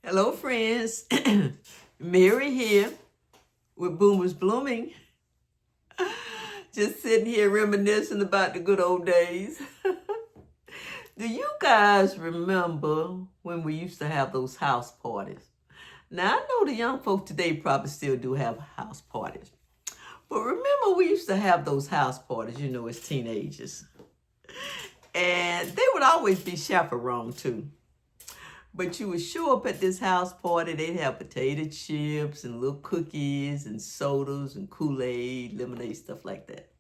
Hello, friends. Mary here with Boomers Blooming. Just sitting here reminiscing about the good old days. Do you guys remember when we used to have those house parties? Now, I know the young folks today probably still do have house parties. But remember, we used to have those house parties, as teenagers. And they would always be chaperoned, too. But you would show up at this house party, they'd have potato chips and little cookies and sodas and Kool-Aid, lemonade, stuff like that.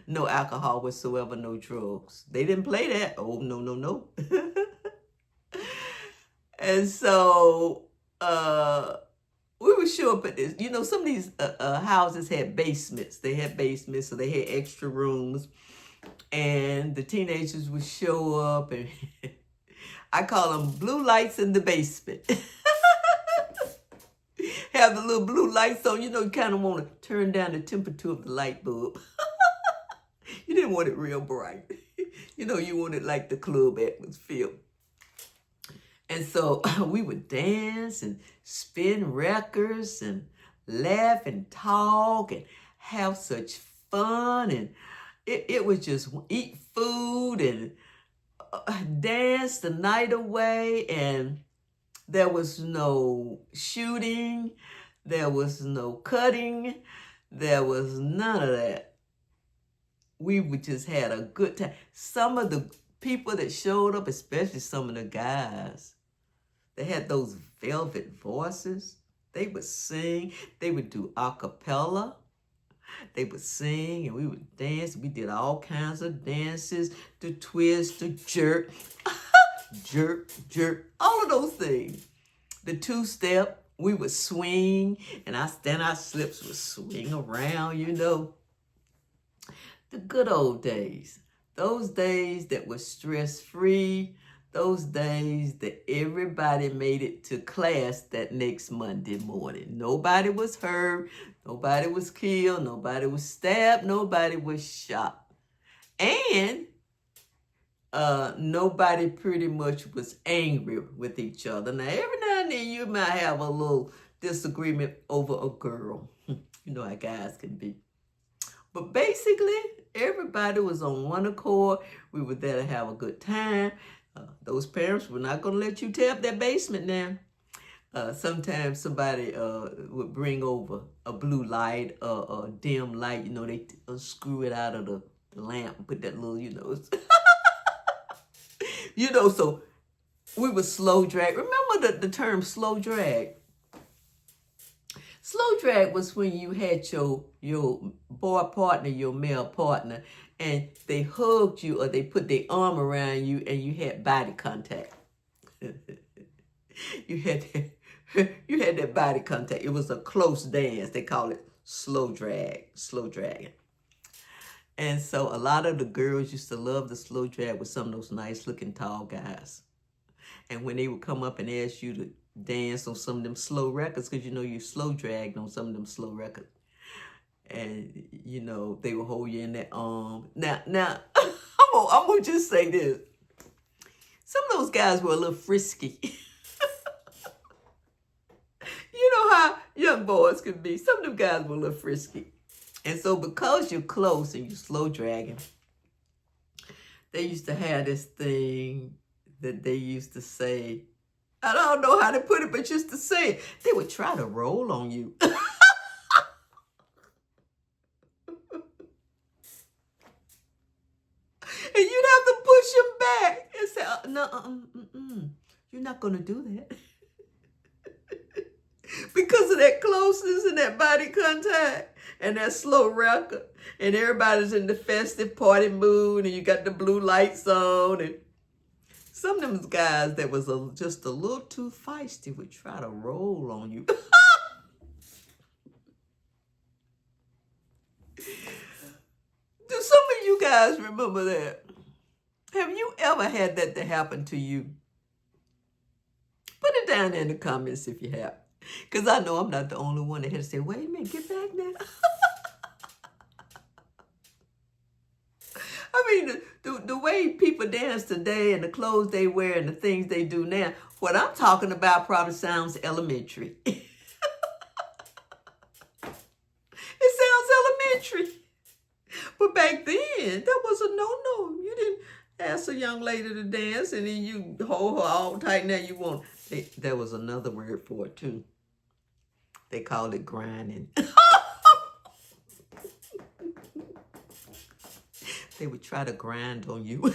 No alcohol whatsoever, no drugs. They didn't play that. Oh, no, no, no. And so we would show up at this. Some of these houses had basements. They had basements, so they had extra rooms. And the teenagers would show up and I call them blue lights in the basement. Have the little blue lights on. You kind of want to turn down the temperature of the light bulb. You didn't want it real bright. You wanted like the club atmosphere. And so we would dance and spin records and laugh and talk and have such fun. And it was just eat food and dance the night away, and there was no shooting, there was no cutting, there was none of that. We would just had a good time. Some of the people that showed up, especially some of the guys, they had those velvet voices. They would sing, they would do a cappella. They would sing and we would dance. We did all kinds of dances, the twist, the jerk, jerk, jerk, all of those things. The two-step, we would swing, and our slips would swing around, The good old days. Those days that were stress-free. Those days that everybody made it to class that next Monday morning. Nobody was hurt. Nobody was killed. Nobody was stabbed. Nobody was shot. And nobody pretty much was angry with each other. Now, every now and then you might have a little disagreement over a girl. You know how guys can be. But basically, everybody was on one accord. We were there to have a good time. Those parents were not going to let you tear up that basement now. Sometimes somebody would bring over a blue light, a dim light. They screw it out of the lamp, put that little, so we would slow drag. Remember the term slow drag? Slow drag was when you had your boy partner, your male partner, and they hugged you or they put their arm around you and you had body contact. You had that body contact. It was a close dance. They call it slow dragging. And so a lot of the girls used to love the slow drag with some of those nice looking tall guys. And when they would come up and ask you to dance on some of them slow records, because you slow dragged on some of them slow records. And, they will hold you in their arm. Now, I'm going to just say this. Some of those guys were a little frisky. You know how young boys can be. Some of them guys were a little frisky. And so because you're close and you're slow dragging, they used to have this thing that they used to say. I don't know how to put it, but just to say it, they would try to roll on you. And you'd have to push them back and say, no, you're not going to do that. Because of that closeness and that body contact and that slow record. And everybody's in the festive party mood and you got the blue lights on. And some of them guys that was just a little too feisty would try to roll on you. Do some of you guys remember that? Have you ever had that to happen to you? Put it down in the comments if you have. Because I know I'm not the only one that had to say, wait a minute, get back now. I mean, the way people dance today and the clothes they wear and the things they do now, what I'm talking about probably sounds elementary. It sounds elementary. But back then, that was a no-no. You didn't ask a young lady to dance and then you hold her all tight. Now you want. There was another word for it, too. They called it grinding. They would try to grind on you.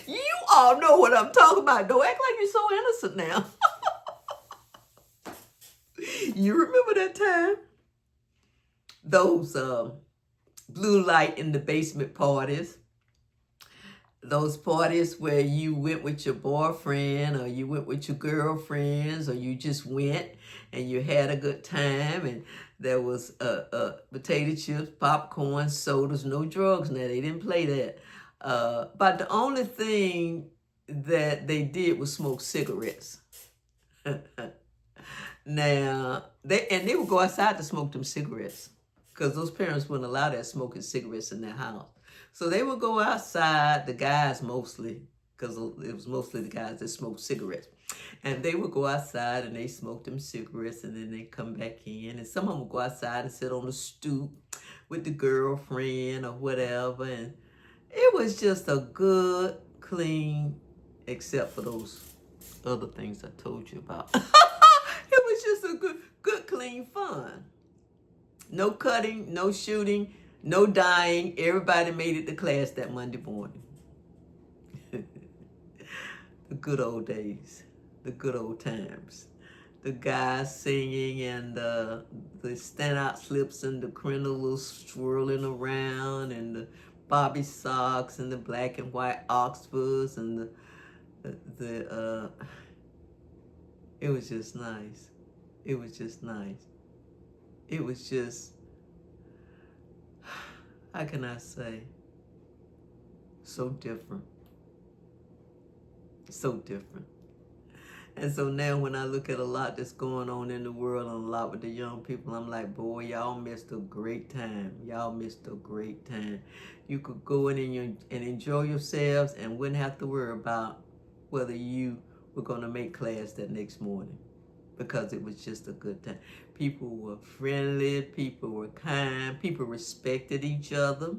You all know what I'm talking about. Don't act like you're so innocent now. You remember that time? Those blue light in the basement parties. Those parties where you went with your boyfriend or you went with your girlfriends or you just went and you had a good time and there was potato chips, popcorn, sodas, no drugs. Now, they didn't play that. But the only thing that they did was smoke cigarettes. Now, they would go outside to smoke them cigarettes because those parents wouldn't allow that smoking cigarettes in their house. So they would go outside, the guys mostly, because it was mostly the guys that smoked cigarettes. And they would go outside and they smoked them cigarettes and then they come back in. And some of them would go outside and sit on the stoop with the girlfriend or whatever. And it was just a good, clean, except for those other things I told you about. It was just a good, clean fun. No cutting, no shooting, no dying. Everybody made it to class that Monday morning. The good old days. The good old times. The guys singing and the standout slips and the crinolines swirling around and the bobby socks and the black and white Oxfords and it was just nice. It was just nice. It was just, how can I say, so different. So different. And so now when I look at a lot that's going on in the world and a lot with the young people, I'm like, boy, y'all missed a great time. Y'all missed a great time. You could go in and enjoy yourselves and wouldn't have to worry about whether you were going to make class that next morning because it was just a good time. People were friendly. People were kind. People respected each other.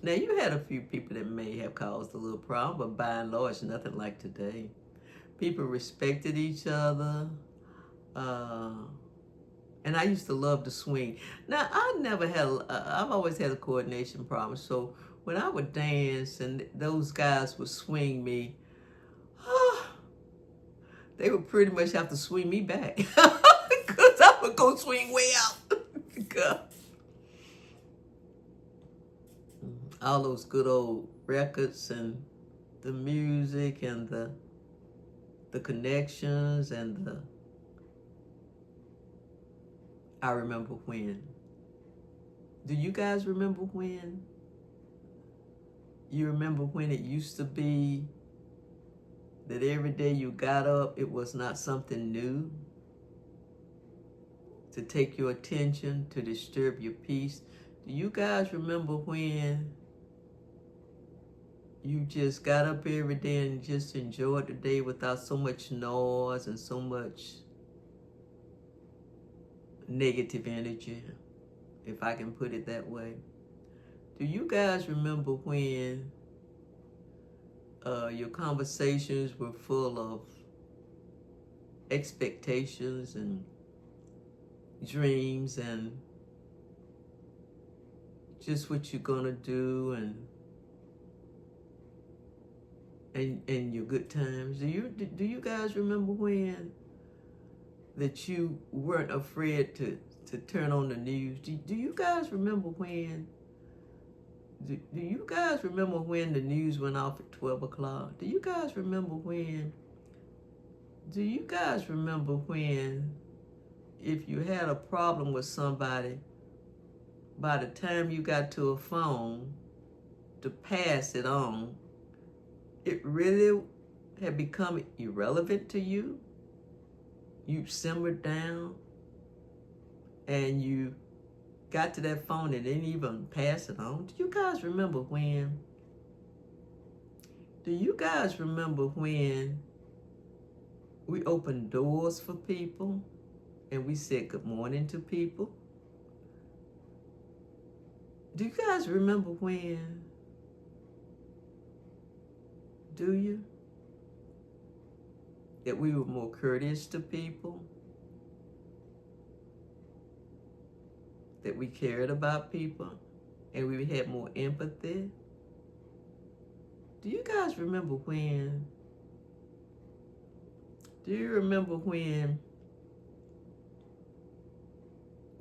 Now, you had a few people that may have caused a little problem, but by and large, nothing like today. People respected each other. And I used to love to swing. Now, I've always had a coordination problem. So when I would dance and those guys would swing me, they would pretty much have to swing me back. Because I would go swing way out. All those good old records and the music and the connections and I remember when. Do you guys remember when? You remember when it used to be that every day you got up, it was not something new to take your attention, to disturb your peace? Do you guys remember when you just got up every day and just enjoyed the day without so much noise and so much negative energy, if I can put it that way? Do you guys remember when your conversations were full of expectations and dreams and just what you're gonna do and your good times? Do you guys remember when that you weren't afraid to turn on the news? Do you guys remember when? Do you guys remember when the news went off at 12 o'clock? Do you guys remember when? Do you guys remember when if you had a problem with somebody, by the time you got to a phone to pass it on, it really had become irrelevant to you? You simmered down and you got to that phone and didn't even pass it on. Do you guys remember when? Do you guys remember when we opened doors for people and we said good morning to people? Do you guys remember when? Do you? That we were more courteous to people? That we cared about people and we had more empathy? Do you guys remember when? Do you remember when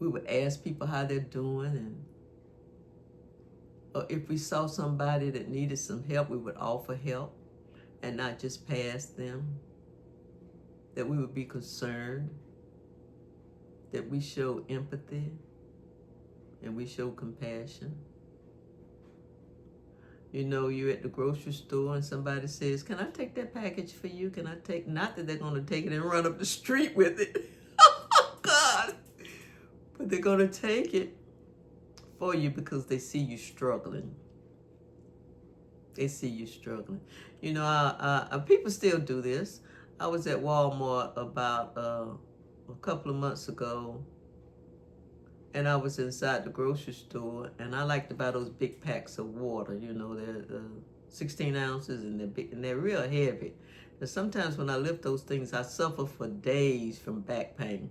we would ask people how they're doing, and or if we saw somebody that needed some help, we would offer help and not just pass them? That we would be concerned, that we show empathy and we show compassion. You know, you're at the grocery store and somebody says, can I take that package for you? Can I take, not that they're going to take it and run up the street with it. Oh, God. But they're going to take it for you because they see you struggling. They see you struggling. You know, people still do this. I was at Walmart about a couple of months ago, and I was inside the grocery store, and I like to buy those big packs of water. You know, they're 16 ounces, and they're big, and they're real heavy. And sometimes when I lift those things, I suffer for days from back pain.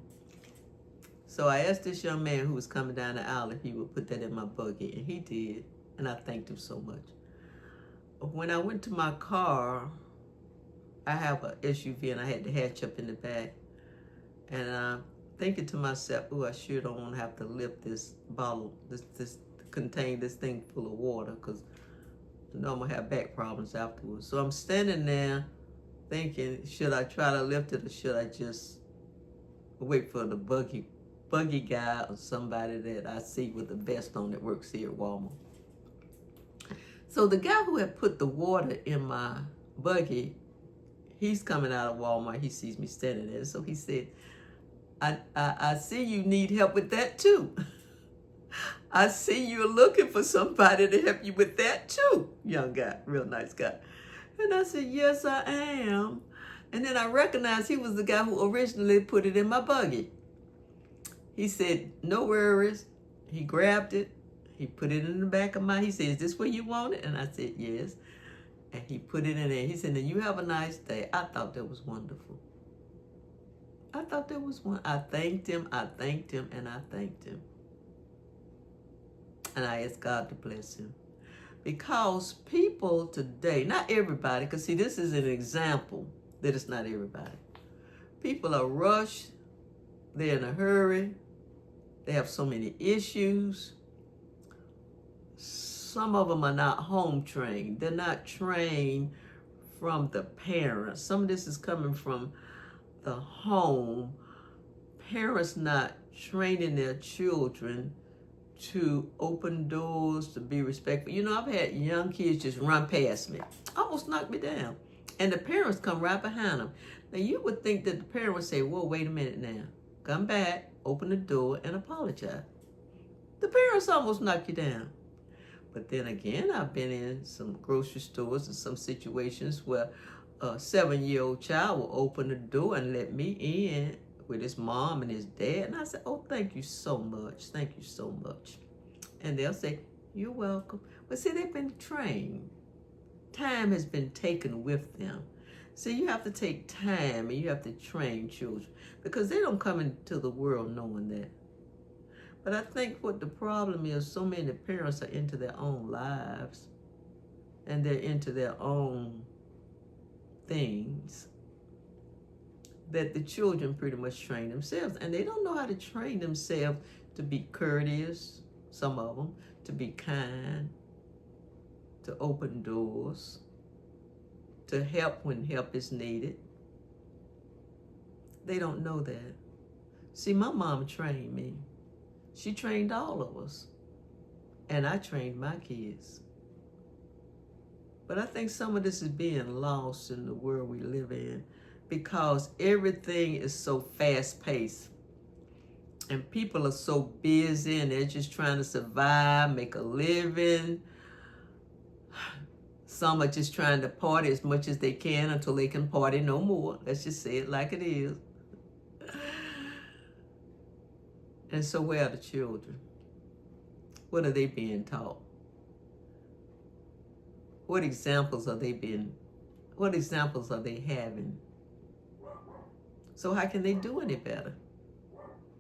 So I asked this young man who was coming down the aisle if he would put that in my buggy, and he did, and I thanked him so much. When I went to my car, I have an SUV, and I had to hatch up in the back, and I'm thinking to myself, oh, I sure don't want to have to lift this bottle, this contain this thing full of water, because I know I'm going to have back problems afterwards. So I'm standing there thinking, should I try to lift it, or should I just wait for the buggy guy or somebody that I see with the vest on that works here at Walmart? So the guy who had put the water in my buggy, he's coming out of Walmart. He sees me standing there. So he said, I see you need help with that too. I see you're looking for somebody to help you with that too. Young guy, real nice guy. And I said, yes, I am. And then I recognized he was the guy who originally put it in my buggy. He said, no worries. He grabbed it. He put it in the back of he said, is this where you want it? And I said, yes. And he put it in there. He said, now you have a nice day. I thought that was wonderful. I thought that was one. I thanked him, and I thanked him. And I asked God to bless him. Because people today, not everybody, because see, this is an example that it's not everybody. People are rushed. They're in a hurry. They have so many issues. Some of them are not home trained. They're not trained from the parents. Some of this is coming from the home. Parents not training their children to open doors, to be respectful. You know, I've had young kids just run past me, almost knock me down. And the parents come right behind them. Now, you would think that the parent would say, whoa, wait a minute now. Come back, open the door, and apologize. The parents almost knock you down. But then again, I've been in some grocery stores and some situations where a 7-year-old child will open the door and let me in with his mom and his dad. And I said, oh, thank you so much. Thank you so much. And they'll say, you're welcome. But see, they've been trained. Time has been taken with them. So you have to take time and you have to train children because they don't come into the world knowing that. But I think what the problem is, so many parents are into their own lives and they're into their own things that the children pretty much train themselves. And they don't know how to train themselves to be courteous, some of them, to be kind, to open doors, to help when help is needed. They don't know that. See, my mom trained me. She trained all of us. And I trained my kids. But I think some of this is being lost in the world we live in because everything is so fast-paced. And people are so busy and they're just trying to survive, make a living. Some are just trying to party as much as they can until they can party no more. Let's just say it like it is. And so where are the children? What are they being taught? What examples are they having? So how can they do any better?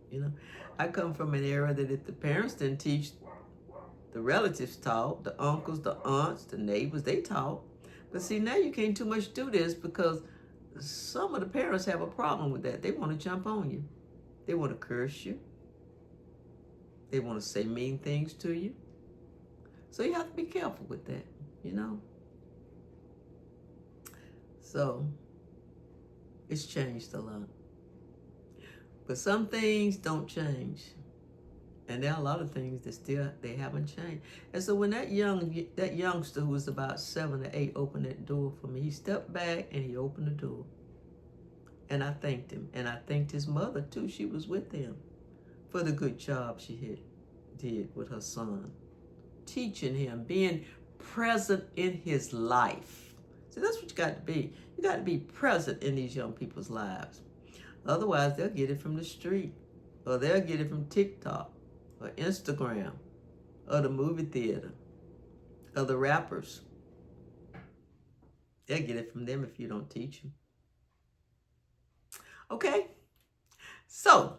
You know, I come from an era that if the parents didn't teach, the relatives taught, the uncles, the aunts, the neighbors, they taught. But see, now you can't too much do this because some of the parents have a problem with that. They want to jump on you. They want to curse you. They want to say mean things to you. So you have to be careful with that, you know. So it's changed a lot. But some things don't change. And there are a lot of things that they haven't changed. And so when that youngster who was about 7 or 8 opened that door for me, he stepped back and he opened the door. And I thanked him. And I thanked his mother too. She was with him for the good job she did with her son. Teaching him, being present in his life. So that's what you got to be. You got to be present in these young people's lives. Otherwise, they'll get it from the street. Or they'll get it from TikTok. Or Instagram, or the movie theater, or the rappers. They'll get it from them if you don't teach them. Okay, so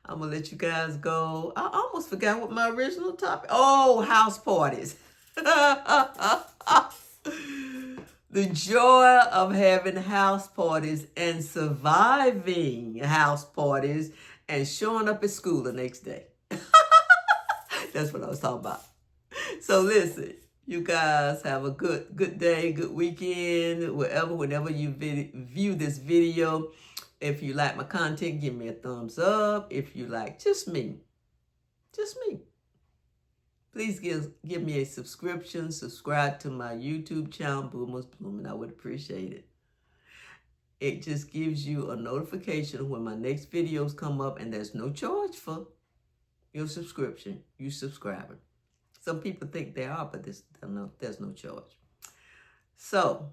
I'm gonna let you guys go. I almost forgot what my original topic. Oh, house parties. The joy of having house parties and surviving house parties and showing up at school the next day. That's what I was talking about. So listen, you guys have a good day, good weekend, whenever you view this video. If you like my content, give me a thumbs up. If you like just me, please give me a subscription. Subscribe to my YouTube channel, Boomers Blooming. I would appreciate it. It just gives you a notification when my next videos come up, and there's no charge for your subscription. You subscribing. Some people think they are, but there's no charge. So,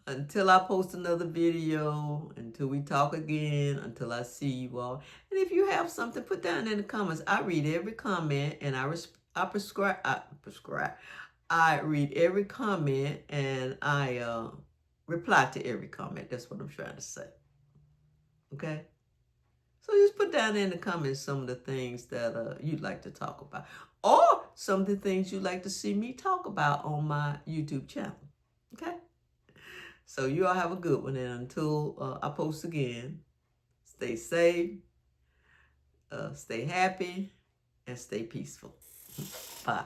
until I post another video, until we talk again, until I see you all. And if you have something, put down in the comments. I read every comment, and I read every comment, and I reply to every comment. That's what I'm trying to say. Okay? So just put down in the comments some of the things that you'd like to talk about. Or some of the things you'd like to see me talk about on my YouTube channel. Okay? So you all have a good one. And until I post again, stay safe, stay happy, and stay peaceful. Bye.